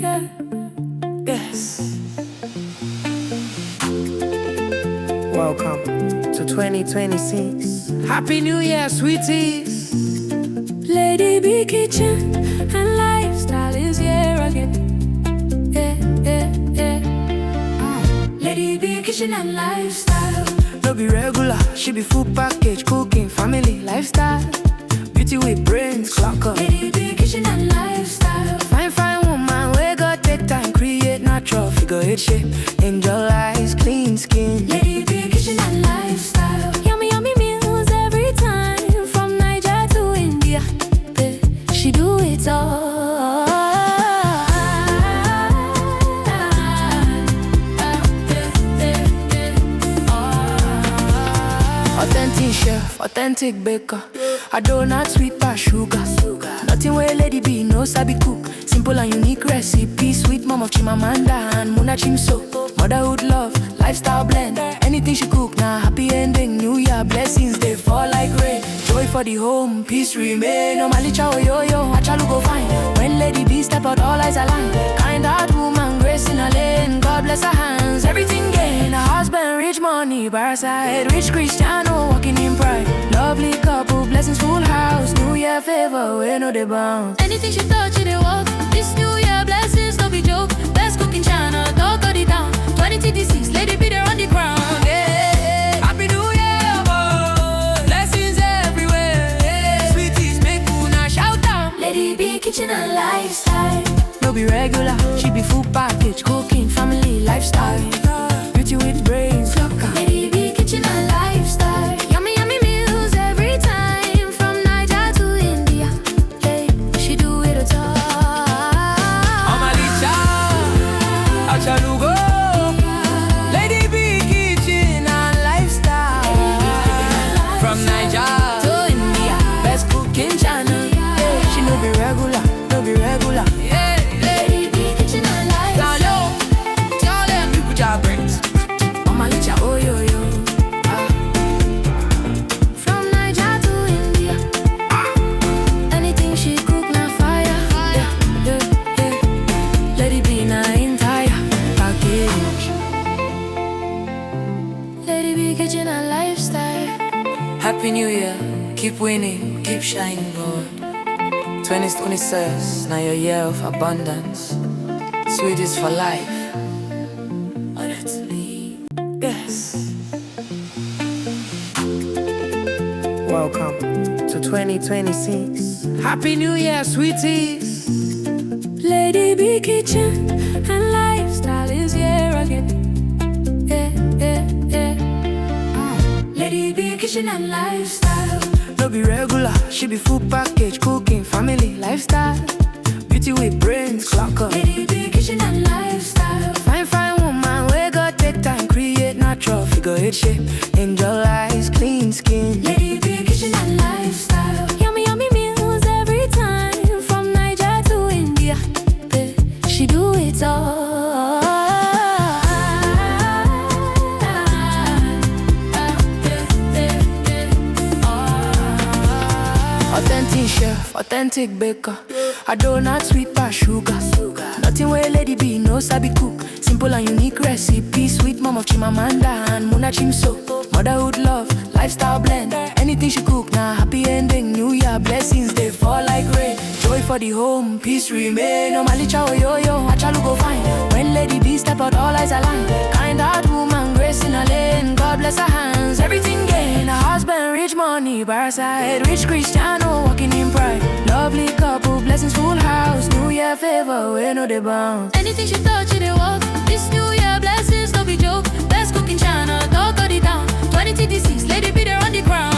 yeah. Yes. Welcome to 2026. Happy New Year, sweeties. Lady B kitchen and lifestyle is here again. Yeah, yeah, yeah. Lady B kitchen and lifestyle. No be regular, she be full package, cooking, family, lifestyle. Beauty with brains, clock up. Lady B kitchen and lifestyle. Fine, fine woman, we got take time, create natural figure eight shape. Angel eyes, clean skin. Lady B kitchen and lifestyle. Yummy, yummy meals every time, from Niger to India. She do it all. Authentic chef, authentic baker. I donut sweet past sugar. Nothing where Lady B no sabi cook. Simple and unique recipe. Sweet mom of Chimamanda and Muna Chimso. Motherhood love, lifestyle blend. Anything she cook, now happy ending. New Year blessings, they fall like rain. Joy for the home, peace remain. Normally chow yo-yo, achalu go fine. When Lady B step out, all eyes align. Kind heart woman, grace in her lane. God bless her hands, everything gain. Her husband, rich money, Parasite. Rich Cristiano, walking in pride. Lovely couple, blessings full house. New Year favor, we know they bounce. Anything she touch, it walk. This New Year blessings, no be joke. Best cooking channel, dog got it down. 2026, Lady B there on the ground. Yeah. Happy New Year, boy. Blessings everywhere. Yeah. Sweeties, make una shout out. Lady B kitchen and lifestyle. No be regular, she be full package, cooking, family, lifestyle. Beauty with brains, locker. Lady B kitchen and lifestyle. Yummy, yummy meals every time, from Niger to India. Hey, she do it all. Amalicha, Achalugo. Lady B kitchen and lifestyle. From Niger to India, best cooking channel. Yeah, she no be regular, no be regular. Yeah. Lady B kitchen and lifestyle. Tell them people job brains. Amalicha, oh yo yo. From Niger to India. Anything she cook, na fire. Yeah, yeah, yeah. Lady B na entire package. Lady B kitchen and lifestyle. Happy New Year, keep winning, keep shining, boy. 2026, now your year of abundance. Sweetest for life. Honestly. Yes. Welcome to 2026. Happy New Year, sweeties. Lady B kitchen and lifestyle is here again. Yeah, yeah, yeah. Lady B kitchen and lifestyle. No be regular, she be full package, cooking, family, lifestyle. Beauty with brains, clock up. Lady B kitchen and lifestyle. Fine, fine woman, we got take time, create natural figure eight shape. Angel eyes, clean skin. Lady B kitchen and lifestyle. Yummy, yummy meals every time, from Niger to India. She do it all. Authentic chef, authentic baker. I donut sweet past sugar. Nothing where Lady B no sabi cook. Simple and unique recipe. Sweet mom of Chimamanda and Muna Chimso. Motherhood love, lifestyle blend. Anything she cook, now happy ending. New Year blessings, they fall like rain. Joy for the home, peace remain. Normally chow yo-yo, achalu go fine. When Lady B step out, all eyes align. Kind heart woman, grace in her lane. God bless her hands, everything gain. Her husband, rich money, Parasite. Rich Cristiano, walking in pride. Lovely couple, blessings full house. New Year favor, we know they bounce. Anything she touch, it walk. This New Year blessings, no be joke. Best cooking channel, dog got it down. 2026, Lady B there on the ground.